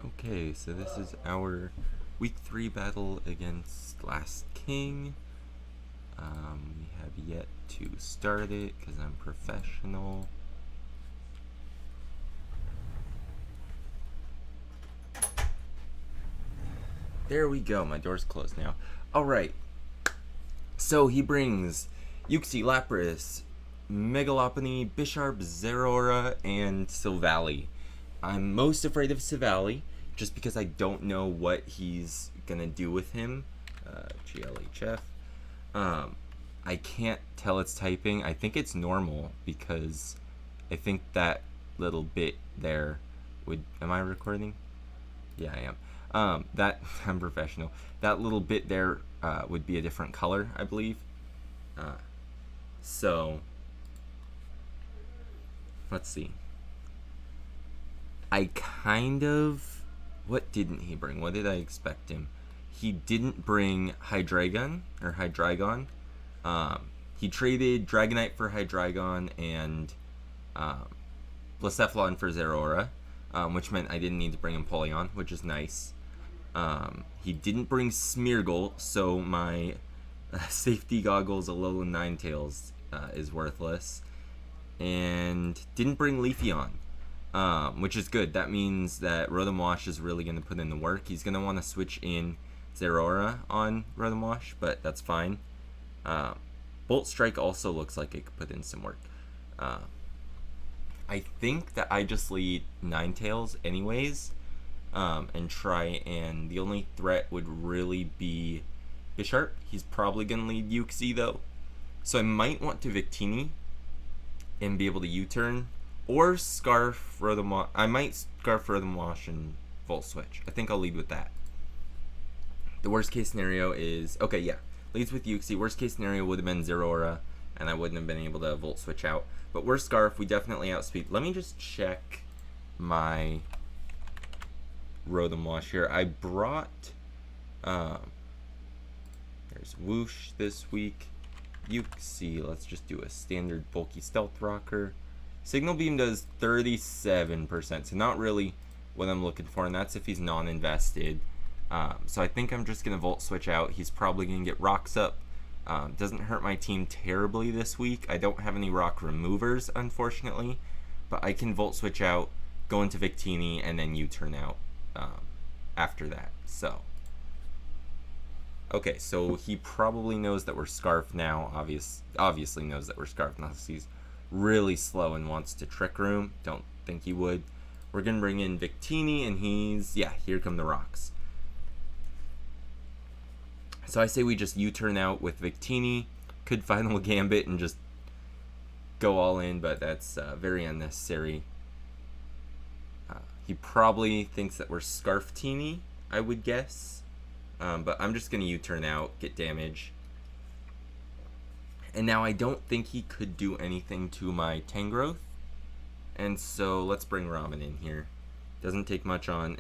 Okay, so this is our week 3 battle against Last King. We have yet to start it because I'm professional. There we go, my door's closed now. Alright, so he brings Yuxi, Lapras, Megalopony, Bisharp, Zeraora, and Silvally. I'm most afraid of Silvally, just because I don't know what he's gonna do with him. GLHF. I can't tell its typing. I think it's normal, because I think that little bit there would... Am I recording? Yeah, I am. I'm professional. That little bit there would be a different color, I believe. So, let's see. I kind of... What didn't he bring? What did I expect him? He didn't bring Hydreigon, or Hydreigon. He traded Dragonite for Hydreigon and Blacephalon for Zeraora, which meant I didn't need to bring Empoleon, which is nice. He didn't bring Smeargle, so my safety goggles Alolan Ninetales is worthless. And didn't bring Leafeon. Which is good. That means that Rotom Wash is really going to put in the work. He's going to want to switch in Zeraora on Rotom Wash, but that's fine. Bolt Strike also looks like it could put in some work. I think that I just lead Ninetales anyways, and try, and the only threat would really be Bisharp. He's probably going to lead Yuxi though. So I might want to Victini and be able to U-turn. Or Scarf Rotom Wash. I might Scarf Rotom Wash and Volt Switch. I think I'll lead with that. The worst case scenario is... Okay, yeah. Leads with Yuxi. Worst case scenario would have been Zeraora, and I wouldn't have been able to Volt Switch out. But we're Scarf. We definitely outspeed. Let me just check my Rotom Wash here. I brought... there's Whoosh this week. Yuxi. Let's just do a standard bulky Stealth Rocker. Signal Beam does 37%, so not really what I'm looking for, and that's if he's non-invested. So I think I'm just going to Volt Switch out. He's probably going to get Rocks up. Doesn't hurt my team terribly this week. I don't have any Rock Removers, unfortunately, but I can Volt Switch out, go into Victini, and then U-turn out after that. So, okay, so he probably knows that we're Scarf now. Obviously knows that we're Scarf, unless he's really slow and wants to Trick Room. Don't think he would. We're gonna bring in Victini, and he's... Yeah, here come the rocks. So I say we just U-turn out with Victini. Could Final Gambit and just go all in, but that's very unnecessary. He probably thinks that we're Scarftini, I would guess. But I'm just gonna U-turn out, get damage. And now I don't think he could do anything to my Tangrowth. And so let's bring Ramen in here. Doesn't take much on.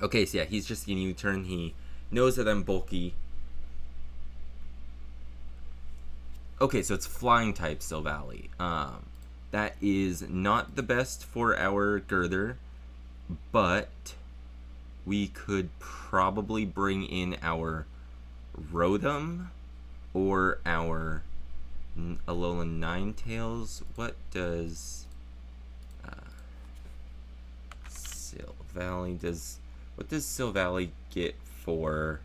Okay, so yeah, he's just going to U-turn. He knows that I'm bulky. Okay, so it's Flying type Silvally. That is not the best for our Girther, but we could probably bring in our Rotom or our Alolan Ninetales. What does Silvally what does Silvally get for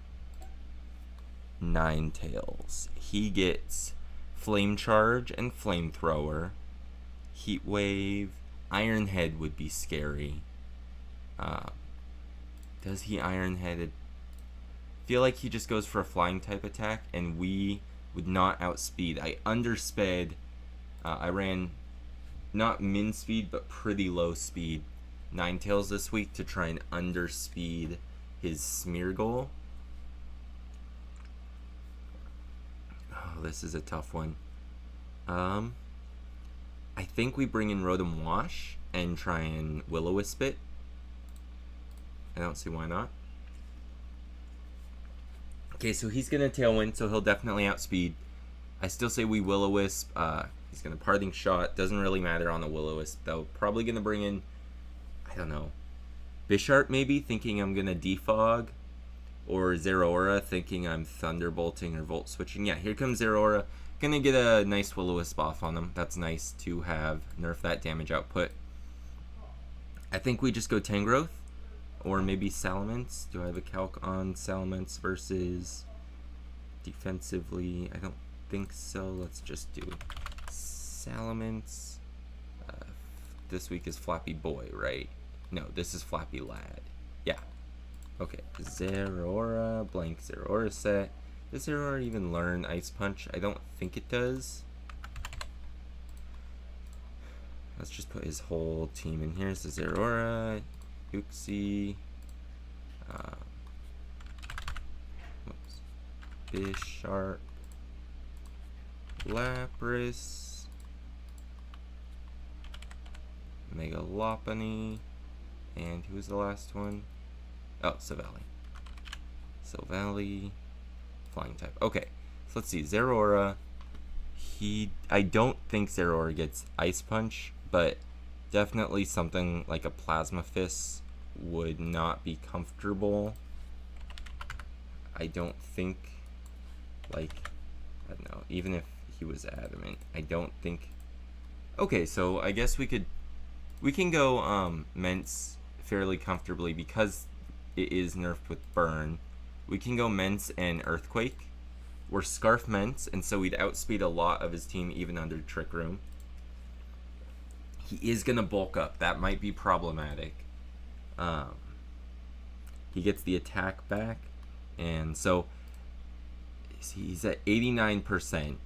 Ninetales? He gets Flame Charge and Flamethrower. Heat Wave. Iron Head would be scary. Does he Iron Headed? Feel like he just goes for a flying type attack, and we would not outspeed. I undersped. I ran not min speed, but pretty low speed Ninetales this week to try and underspeed his Smeargle. Oh, this is a tough one. I think we bring in Rotom Wash and try and Will-O-Wisp it. I don't see why not. Okay, so he's going to Tailwind, so he'll definitely outspeed. I still say we Will-O-Wisp. He's going to Parting Shot. Doesn't really matter on the Will-O-Wisp, though. Probably going to bring in, I don't know, Bisharp maybe, thinking I'm gonna defog, or Zeraora thinking I'm thunderbolting or volt switching. Yeah, here comes Zeraora. Gonna get a nice Will-O-Wisp off on him. That's nice to have. Nerf that damage output. I think we just go Tangrowth, or maybe Salamence. Do I have a calc on Salamence versus defensively? I don't think so. Let's just do Salamence. This week is Flappy Boy, right? No, this is Flappy Lad. Yeah. Okay. Zeraora, blank Zeraora set. Does Zeraora even learn Ice Punch? I don't think it does. Let's just put his whole team in here. So Zeraora, Uxie, Bisharp, Lapras, Megalopony, and who's the last one? Oh, Silvally. Silvally, flying type. Okay, so let's see. Zeraora. I don't think Zeraora gets Ice Punch, but definitely something like a Plasma Fist would not be comfortable. I don't think, like, I don't know, even if he was adamant, I don't think. Okay, so I guess we can go Mence fairly comfortably because it is nerfed with Burn. We can go Mence and Earthquake. We're Scarf Mence, and so we'd outspeed a lot of his team even under Trick Room. He is going to bulk up. That might be problematic. He gets the attack back, and so he's at 89%.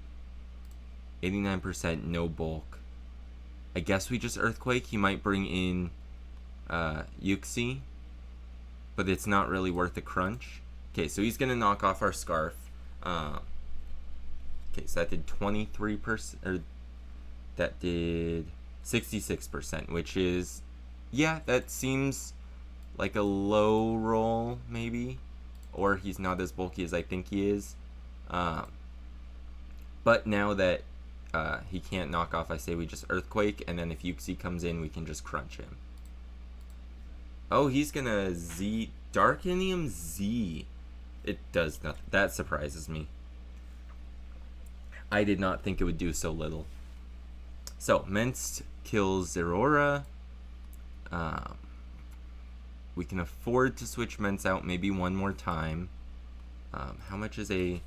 89% no bulk. I guess we just Earthquake. He might bring in Uxie, but it's not really worth the crunch. Okay, so he's going to knock off our Scarf. Okay, so that did 23%, or that did 66%, which is, yeah, that seems like a low roll, maybe, or he's not as bulky as I think he is. But now that he can't knock off, I say we just Earthquake, and then if Uxie comes in, we can just crunch him. Oh, he's gonna Z, Darkinium Z. It does nothing. That surprises me. I did not think it would do so little. So, Mence kills Zeraora. We can afford to switch Mence out maybe one more time. How much is a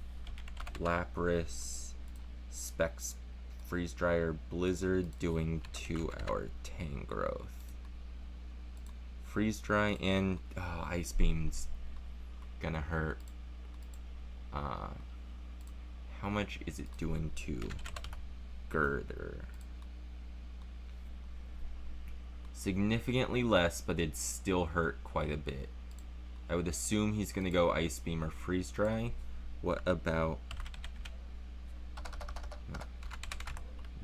Lapras, Specs, Freeze Dryer, Blizzard doing to our Tangrowth? Freeze Dry and Ice Beam's gonna hurt. How much is it doing to Girder? Significantly less, but it still hurt quite a bit. I would assume he's gonna go Ice Beam or Freeze Dry. What about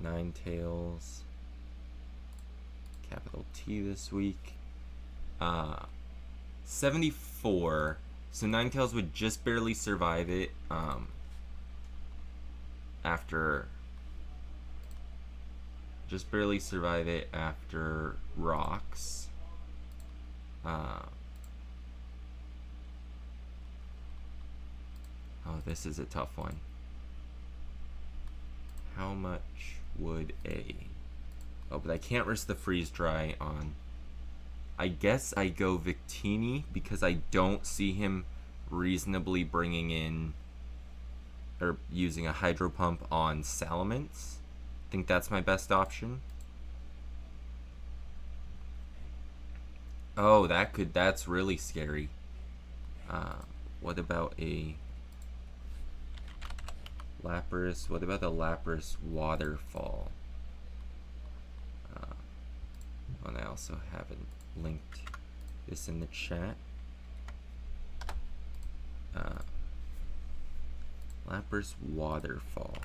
Ninetales? Capital T this week. 74. So Ninetales would just barely survive it. Just barely survive it after rocks. Oh, this is a tough one. How much would a... Oh, but I can't risk the freeze dry on... I guess I go Victini because I don't see him reasonably bringing in or using a Hydro Pump on Salamence. I think that's my best option. Oh, that's really scary. What about a Lapras? What about the Lapras Waterfall? And I also haven't linked this in the chat. Lapras Waterfall.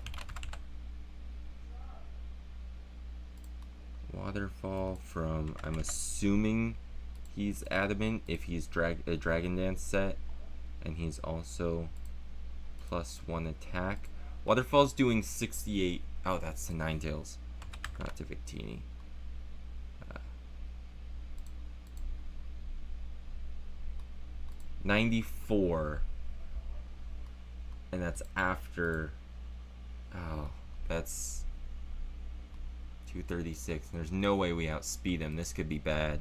Waterfall from, I'm assuming he's adamant if he's a Dragon Dance set, and he's also +1 attack. Waterfall's doing 68. Oh, that's to Ninetales, not to Victini. 94. And that's after... Oh, that's 236. There's no way we outspeed him. This could be bad.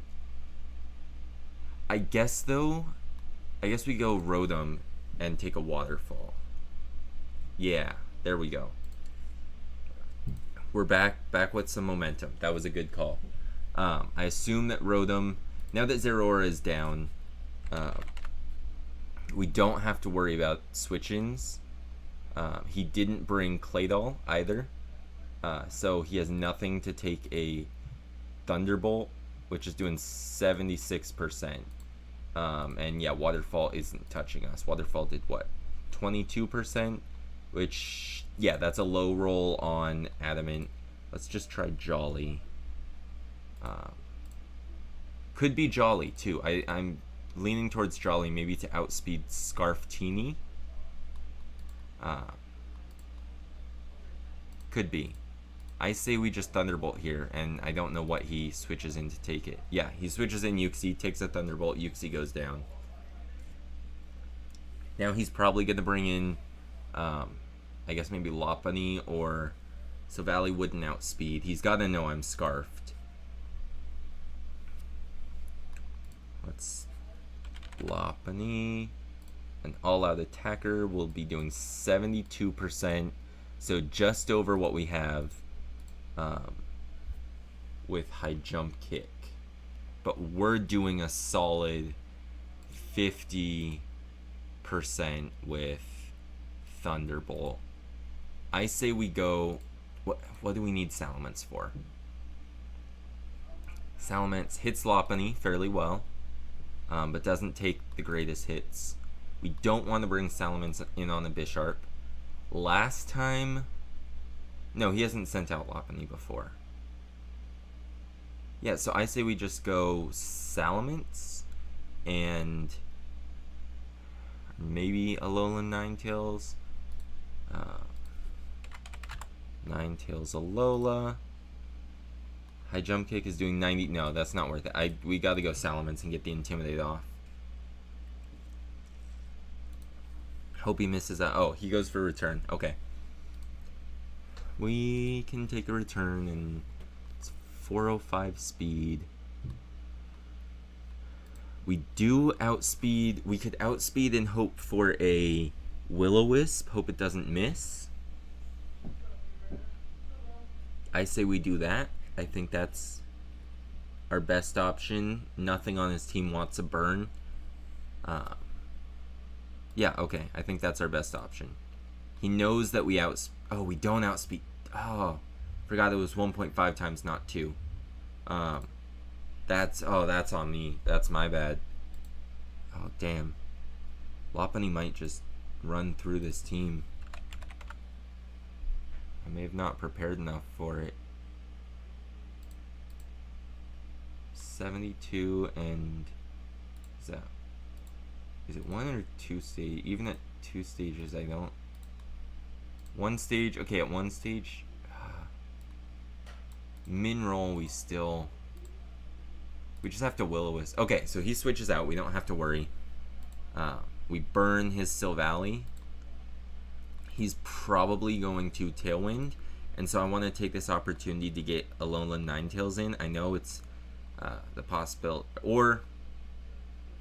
I guess, though, I guess we go Rotom and take a waterfall. Yeah, there we go. We're back with some momentum. That was a good call. I assume that Rotom, now that Zeraora is down, we don't have to worry about switch-ins. He didn't bring Claydol either, so he has nothing to take a Thunderbolt, which is doing 76%. And yeah, Waterfall isn't touching us. Waterfall did what? 22%, which, yeah, that's a low roll on Adamant. Let's just try Jolly. Could be Jolly too. I'm leaning towards Jolly, maybe to outspeed Scarftini. Could be. I say we just Thunderbolt here, and I don't know what he switches in to take it. Yeah, he switches in Uxie, takes a Thunderbolt, Uxie goes down. Now he's probably going to bring in, I guess maybe Lopunny, or... So Valley wouldn't outspeed. He's got to know I'm Scarfed. Let's... Lopunny. An all-out attacker will be doing 72%, so just over what we have with high jump kick. But we're doing a solid 50% with Thunderbolt. I say we go... What do we need Salamence for? Salamence hits Lopunny fairly well, but doesn't take the greatest hits. We don't want to bring Salamence in on a Bisharp. Last time... No, he hasn't sent out Lopunny before. Yeah, so I say we just go Salamence and maybe Alolan Ninetales. Ninetales Alola. High jump kick is doing 90. No, that's not worth it. We got to go Salamence and get the Intimidate off. Hope he misses that. Oh, he goes for return. Okay. We can take a return, and it's 405 speed. We do outspeed. We could outspeed and hope for a Will-O-Wisp. Hope it doesn't miss. I say we do that. I think that's our best option. Nothing on his team wants a burn. Yeah, okay. I think that's our best option. He knows that we Oh, we don't outspeed. Oh, forgot it was 1.5 times, not 2. That's on me. That's my bad. Oh, damn. Lopunny might just run through this team. I may have not prepared enough for it. 72 and... Is it 1 or 2 stage? Even at 2 stages, I don't... 1 stage... Okay, at 1 stage... Min roll, we still... We just have to Will-O-Wisp. Okay, so he switches out. We don't have to worry. We burn his Silvally. He's probably going to Tailwind. And so I want to take this opportunity to get Alolan Ninetales in. I know it's the possibility... Or...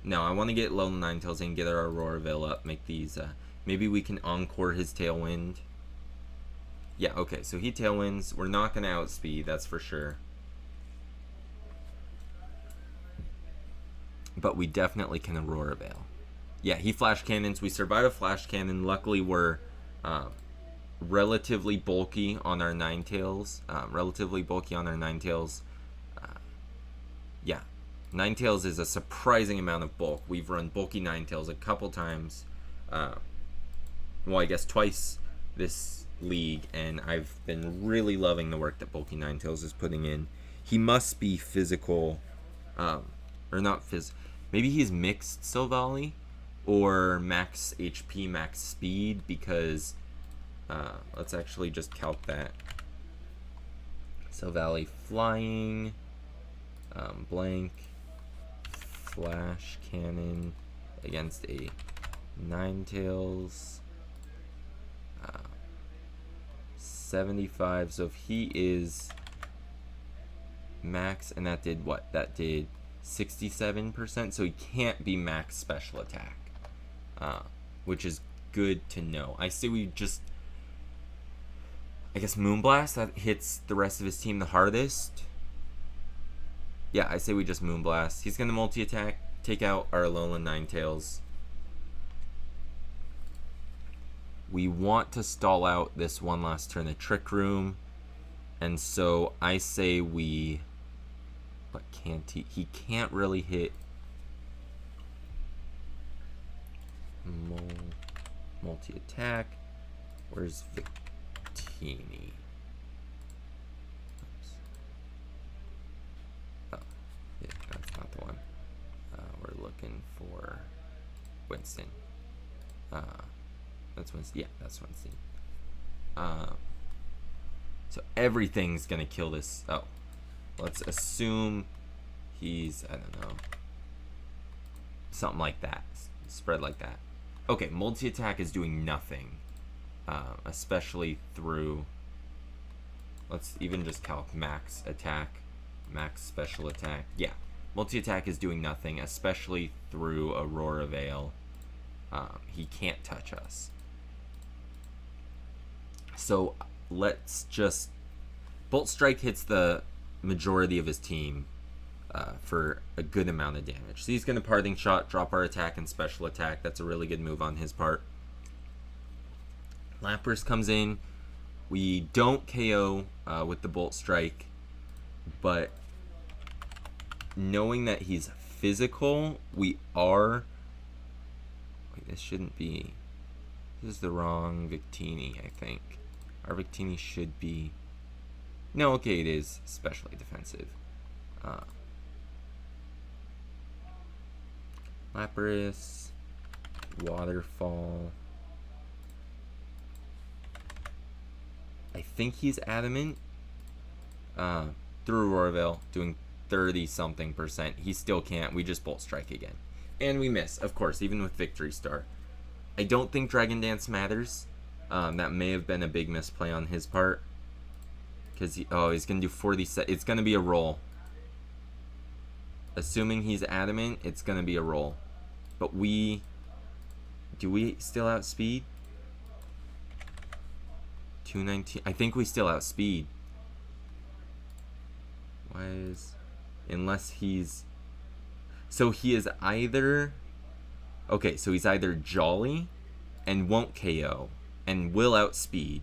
No, I want to get Alolan Ninetales in, get our Auroraville up, make these... maybe we can Encore his Tailwind. Yeah, okay, so he Tailwinds. We're not going to outspeed, that's for sure. But we definitely can Auroraville. Yeah, he Flash Cannons. We survive a Flash Cannon. Luckily, we're relatively bulky on our Ninetales. Yeah. Ninetales is a surprising amount of bulk. We've run bulky Ninetales a couple times. Well, I guess twice this league, and I've been really loving the work that bulky Ninetales is putting in. He must be physical, or not maybe he's mixed Silvally, or max HP, max speed, because, let's actually just calc that. Silvally flying, blank, Flash Cannon. against a Ninetales. 75. So if he is max, and that did what? That did 67%. So he can't be max special attack, which is good to know. I say we just, I guess, Moonblast. That hits the rest of his team the hardest. Yeah, I say we just Moonblast. He's going to multi-attack, take out our Alolan Ninetales. We want to stall out this one last turn of Trick Room. And so I say we... But can't he? He can't really hit... Multi-attack. Where's Victini? Oops. Oh, yeah, that's not the one. We're looking for Winston. That's Winston. Yeah, that's Winston. So everything's gonna kill this. Oh, let's assume he's, I don't know, something like that. Spread like that. Okay, multi-attack is doing nothing, especially through. Let's even just calc max attack, max special attack. Yeah, multi-attack is doing nothing, especially through Aurora Veil. He can't touch us. So let's just... Bolt Strike hits the majority of his team for a good amount of damage. So he's going to Parting Shot, drop our attack and special attack. That's a really good move on his part. Lapras comes in. We don't KO with the Bolt Strike, but knowing that he's physical, we are... Wait, this shouldn't be... This is the wrong Victini, I think. Our Victini should be... No, okay, it is especially defensive. Lapras, Waterfall. I think he's Adamant. Through Aurora Veil, doing 30-something%. He still can't. We just Bolt Strike again. And we miss, of course, even with Victory Star. I don't think Dragon Dance matters. That may have been a big misplay on his part. Because he's going to do 40 set. It's going to be a roll. Assuming he's Adamant, it's going to be a roll. But we... Do we still outspeed? 219. I think we still outspeed. Why is... Unless he's... So he is either... Okay, so he's either Jolly and won't KO and will outspeed,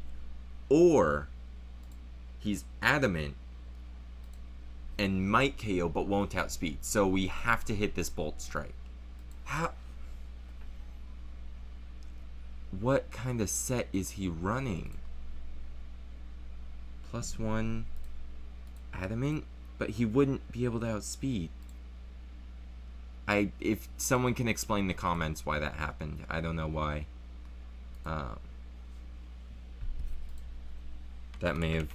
or he's Adamant and might KO but won't outspeed. So we have to hit this Bolt Strike. How? What kind of set is he running? +1 Adamant, but he wouldn't be able to outspeed. If someone can explain the comments why that happened, I don't know why. That may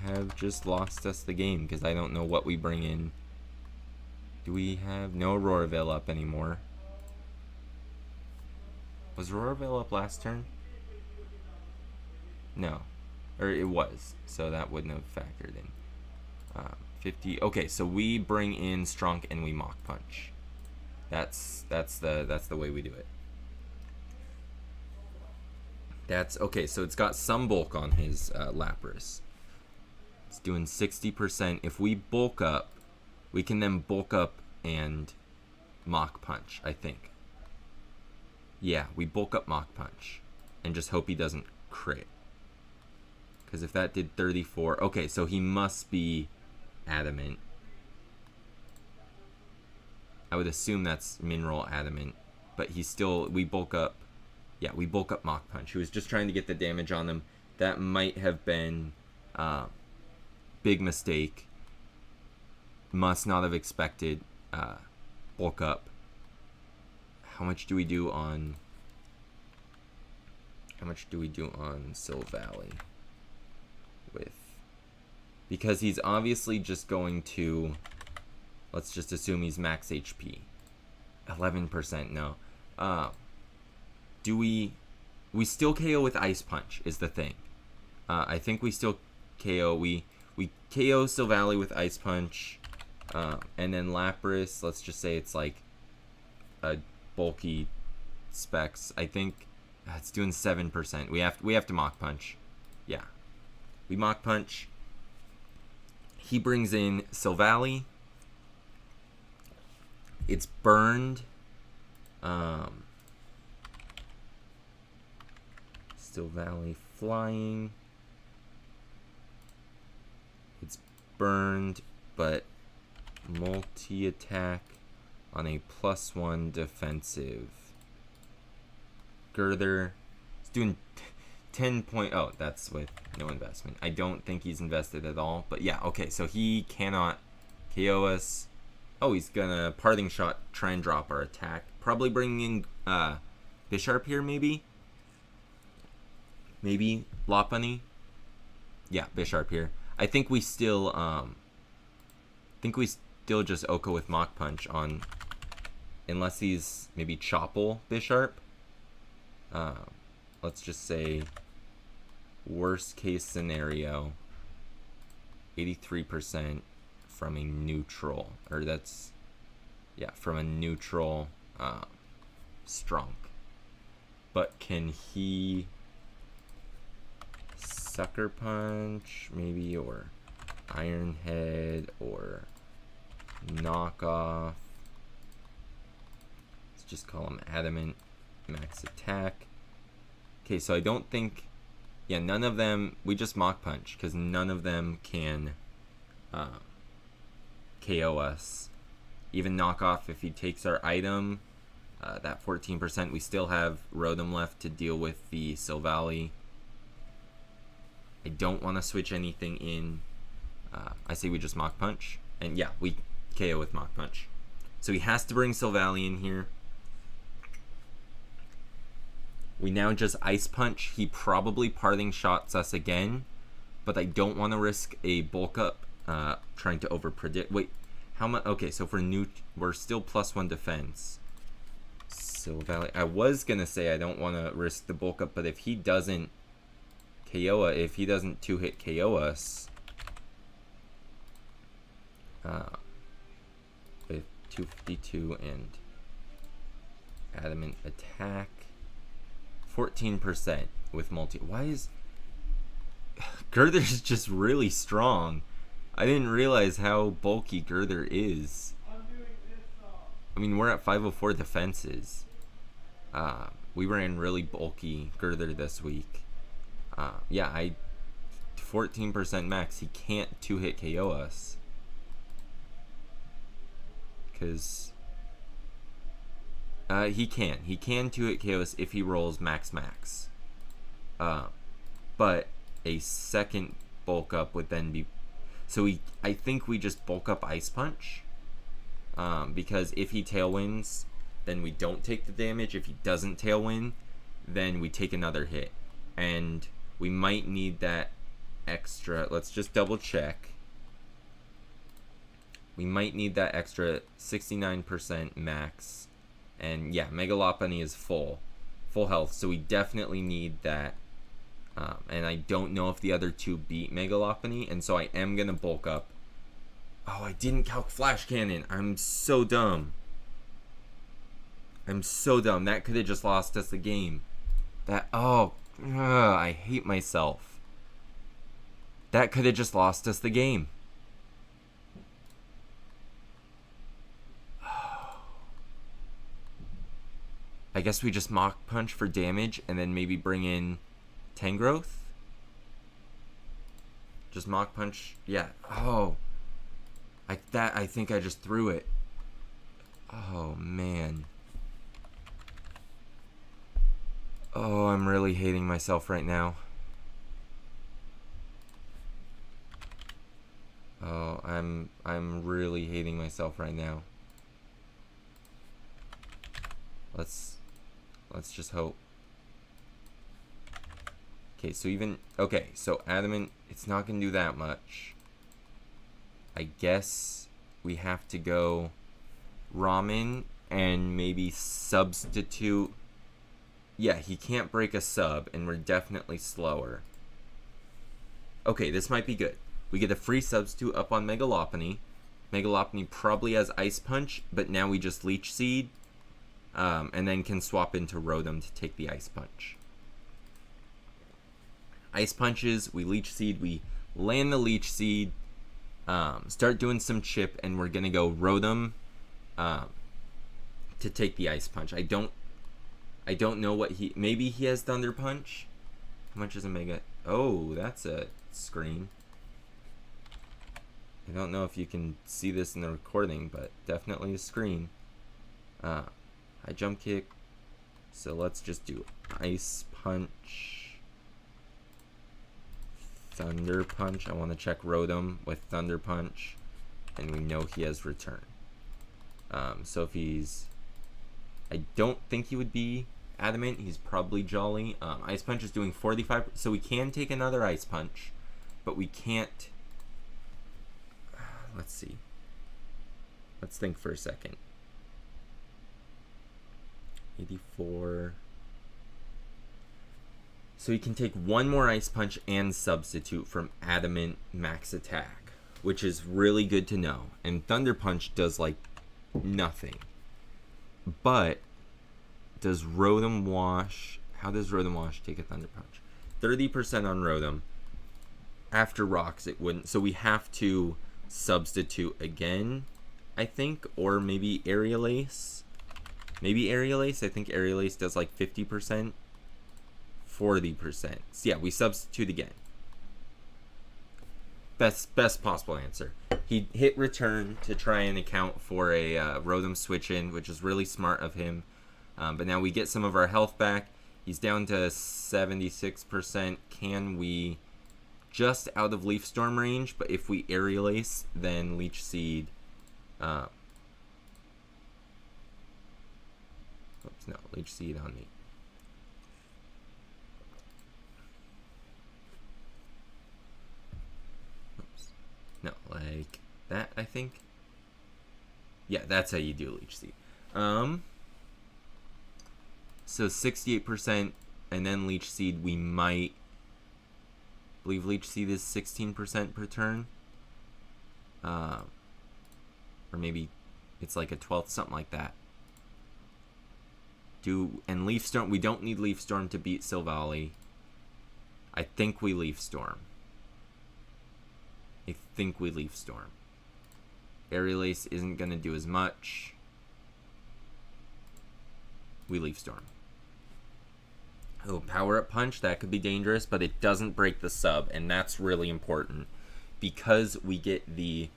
have just lost us the game, because I don't know what we bring in. Do we have no Aurora Veil up anymore? Was Aurora Veil up last turn? No, or it was, so that wouldn't have factored in. 50. Okay, so we bring in Strunk and we Mach Punch. That's the way we do it. That's okay. So it's got some bulk on his Lapras. It's doing 60%. If we bulk up, we can then bulk up and Mach Punch, I think. Yeah, we bulk up Mach Punch and just hope he doesn't crit. Because if that did 34, okay, so he must be Adamant. I would assume that's Mineral Adamant, but he's still, we bulk up. Yeah, we bulk up Mach Punch. He was just trying to get the damage on them. That might have been big mistake. Must not have expected bulk up. How much do we do on Sil Valley? With, because he's obviously just going to Let's just assume he's max HP. 11%, no. Do we still KO with Ice Punch is the thing. I think we still KO. We KO Silvally with Ice Punch. And then Lapras, let's just say it's like a bulky specs. I think it's doing 7%. We have to Mach Punch. Yeah. We Mach Punch. He brings in Silvally. It's burned. Silvally flying. It's burned, but multi-attack on a +1 defensive. Girther. It's doing 10 point. Oh, that's with no investment. I don't think he's invested at all. But yeah, okay, so he cannot KO us. Oh, he's gonna Parting Shot, try and drop our attack. Probably bringing in Bisharp here, maybe? Maybe Lopunny? Yeah, Bisharp here. I think we still just Oko with Mach Punch on, unless he's maybe Chople Bisharp. Let's just say worst case scenario, 83% from a neutral, or that's, yeah, from a neutral Strunk. But can he Sucker Punch maybe, or Iron Head, or Knock Off? Let's just call him Adamant, max attack. Okay, so I don't think, yeah, none of them, we just Mach Punch, because none of them can KO us. Even Knock Off, if he takes our item, that 14%, we still have Rotom left to deal with the Silvally. I don't want to switch anything in. I say we just Mach Punch. And yeah, we KO with Mach Punch. So he has to bring Silvally in here. We now just Ice Punch. He probably Parting Shots us again, but I don't want to risk a bulk up trying to overpredict. Wait, how much? Okay, so for new, we're still +1 defense. Silvally. I was gonna say I don't want to risk the bulk up, but if he doesn't KO, if he doesn't 2-hit KO us, with 252 and Adamant attack. 14% with multi. Why is Girther's just really strong? I didn't realize how bulky Girther is. I mean, we're at 504 defenses. We ran really bulky Girther this week. Yeah, 14% max. He can't 2-hit KO us. Because he can 2-hit KO us if he rolls max. But a second bulk up would then be, so I think we just bulk up Ice Punch, because if he tailwinds, then we don't take the damage. If he doesn't tailwind, then we take another hit, and we might need that extra. Let's just double check. We might need that extra 69% max. And yeah, Mega Lopunny is full health, so we definitely need that. And I don't know if the other two beat Mega Lopunny, and so I am gonna bulk up. Oh, I didn't calc Flash Cannon. I'm so dumb. That could have just lost us the game. I hate myself. That could have just lost us the game. I guess we just Mach Punch for damage and then maybe bring in Tangrowth. Just Mach Punch. Yeah. Oh. I think I just threw it. Oh, man. Oh, I'm really hating myself right now. Oh, I'm really hating myself right now. Let's just hope. Okay, so Adamant, it's not gonna do that much. I guess we have to go ramen and maybe substitute. Yeah, he can't break a sub, and we're definitely slower. Okay, this might be good. We get a free substitute up on Megalopony. Megalopony probably has Ice Punch, but now we just Leech Seed, and then can swap into Rotom to take the Ice Punch. Ice Punches, we Leech Seed, we land the Leech Seed, start doing some chip, and we're going to go Rotom to take the Ice Punch. I don't know what maybe he has Thunder Punch. How much is a Mega? Oh, that's a screen. I don't know if you can see this in the recording, but definitely a screen. High Jump Kick. So let's just do Ice Punch. Thunder Punch. I want to check Rotom with Thunder Punch. And we know he has Return. So if he's... I don't think he would be Adamant. He's probably Jolly. Ice Punch is doing 45. So we can take another Ice Punch. But we can't... Let's see. Let's think for a second. 84. So he can take one more Ice Punch and substitute from Adamant Max Attack, which is really good to know. And Thunder Punch does like nothing. But does Rotom Wash... How does Rotom Wash take a Thunder Punch? 30% on Rotom. After Rocks, it wouldn't. So we have to substitute again, I think. Or maybe Aerial Ace. Maybe Aerial Ace. I think Aerial Ace does like 50%. 40%. So yeah, we substitute again. Best possible answer. He hit Return to try and account for a Rotom switch in, which is really smart of him. But now we get some of our health back. He's down to 76%. Can we... Just out of Leaf Storm range, but if we Aerial Ace, then Leech Seed. Oops, no, Leech Seed on me. Oops. No, like that, I think. Yeah, that's how you do Leech Seed. So 68%, and then Leech Seed, we might... I believe Leech Seed is 16% per turn. Or maybe it's like a 12th, something like that. And Leaf Storm, we don't need Leaf Storm to beat Silvally. I think we Leaf Storm. Aerial Ace isn't going to do as much. We Leaf Storm. Oh, Power Up Punch, that could be dangerous, but it doesn't break the sub, and that's really important because we get the...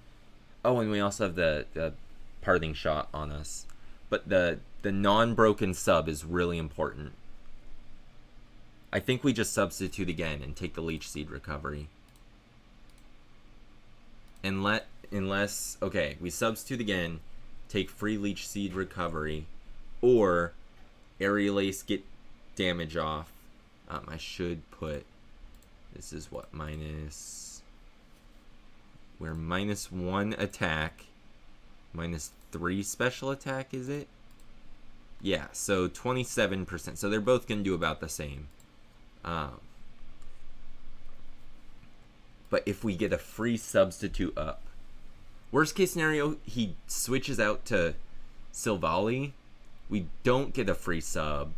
Oh, and we also have the Parting Shot on us. But the non-broken sub is really important. I think we just substitute again and take the Leech Seed recovery. Unless... Okay, we substitute again, take free Leech Seed recovery, or Aerial Ace, get damage off. I should put... This is what, minus... We're -1 attack, -3 special attack, is it? Yeah, so 27%. So they're both going to do about the same. But if we get a free substitute up, worst case scenario, he switches out to Silvally. We don't get a free sub,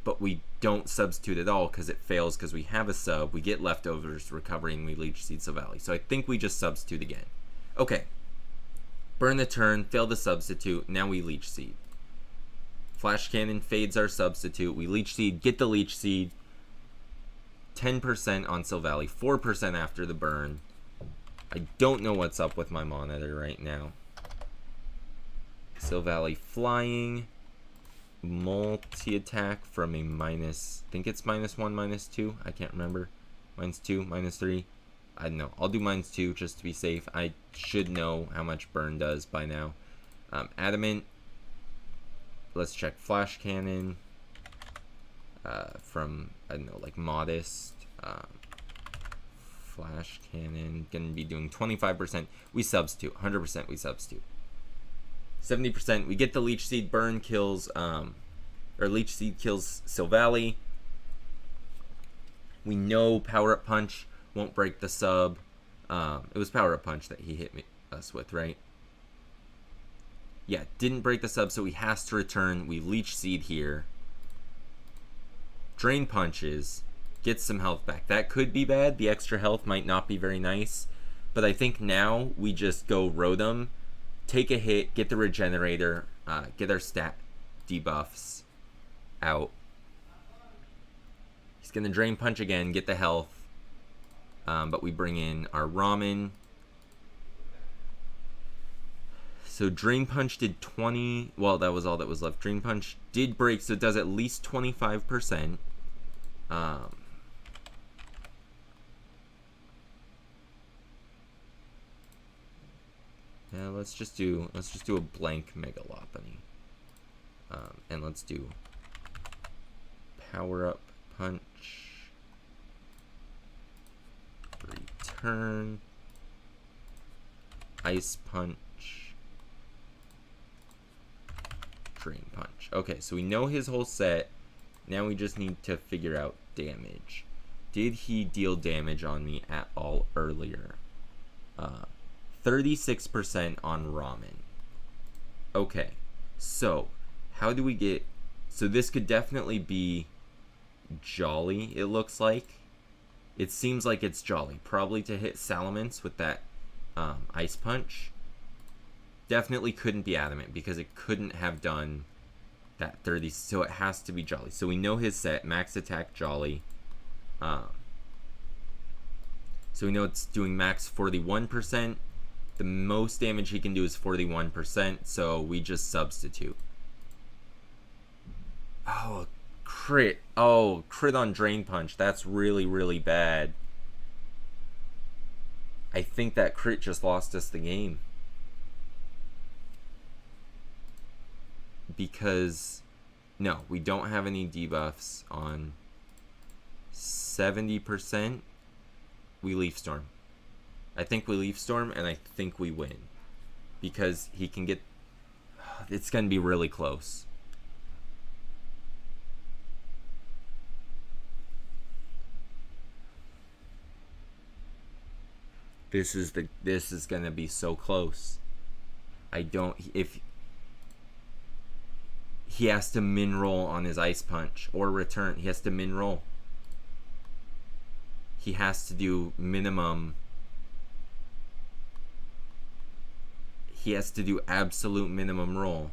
but we don't substitute at all because it fails because we have a sub. We get leftovers recovery and we Leech Seed Silvally. So I think we just substitute again. Okay. Burn the turn, fail the substitute, now we Leech Seed. Flash Cannon fades our substitute. We Leech Seed, get the Leech Seed. 10% on Silvally, 4% after the burn. I don't know what's up with my monitor right now. Silvally flying. Multi-attack from a minus... I think it's -1, -2. I can't remember. -2, -3. I don't know. I'll do -2 just to be safe. I should know how much burn does by now. Adamant. Let's check Flash Cannon. From, I don't know, like Modest. Flash cannon gonna be doing 25%. We substitute 100%. We substitute 70%. We get the leech seed. Burn kills or leech seed kills Sylvally. We know power up punch won't break the sub. It was power up punch that he hit us with, right? Yeah, didn't break the sub, so he has to return. We leech seed here. Drain punches. Gets some health back. That could be bad. The extra health might not be very nice. But I think now we just go Rotom, take a hit, get the regenerator, get our stat debuffs out. He's going to drain punch again, get the health. But we bring in our Ramen. So Drain Punch did 20. Well, that was all that was left. Drain Punch did break, so it does at least 25%. Yeah, let's just do a blank Mega Lopunny. And let's do Power Up Punch. Return. Ice Punch. Drain Punch. Okay, so we know his whole set. Now we just need to figure out damage. Did he deal damage on me at all earlier? 36% on Ramen. Okay, so how do we get... So this could definitely be Jolly, it looks like. It seems like it's Jolly. Probably to hit Salamence with that Ice Punch. Definitely couldn't be Adamant because it couldn't have done that 30. So it has to be Jolly. So we know his set. Max attack Jolly. So we know it's doing max 41%. The most damage he can do is 41%. So we just substitute. Oh, crit. Oh, crit on Drain Punch. That's really, really bad. I think that crit just lost us the game. Because, no, we don't have any debuffs on 70%. We Leaf Storm. I think we Leaf Storm, and I think we win. Because he can get... It's going to be really close. This is going to be so close. If he has to min roll on his Ice Punch or return, he has to min roll. He has to do minimum. He has to do absolute minimum roll.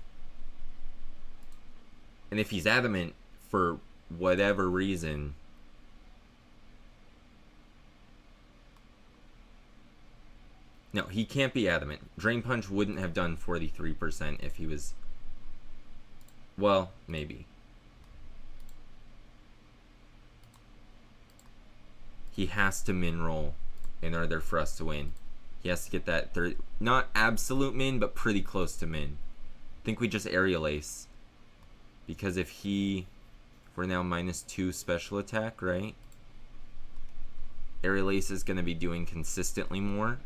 And if he's Adamant for whatever reason, no, he can't be Adamant. Drain Punch wouldn't have done 43% if he was... Well, maybe. He has to min roll in order for us to win. He has to get that 30... Not absolute min, but pretty close to min. I think we just Aerial Ace. Because if we're now -2 special attack, right? Aerial Ace is going to be doing consistently more.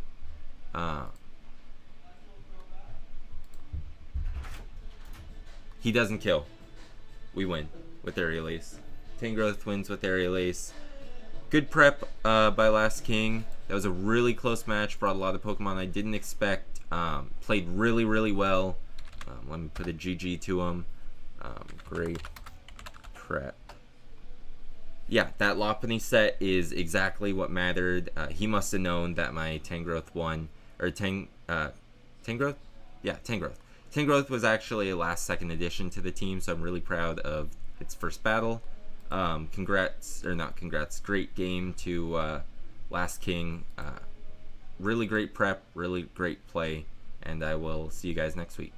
He doesn't kill. We win with Aerial Ace. Tangrowth wins with Aerial Ace. Good prep by Last King. That was a really close match. Brought a lot of Pokemon I didn't expect. Played really, really well. Let me put a GG to him. Great prep. Yeah, that Lopunny set is exactly what mattered. He must have known that my Tangrowth won. Or Tangrowth? Yeah, Tangrowth. Tangrowth was actually a last second addition to the team, so I'm really proud of its first battle. Congrats, or not congrats, great game to Last King. Really great prep, really great play, and I will see you guys next week.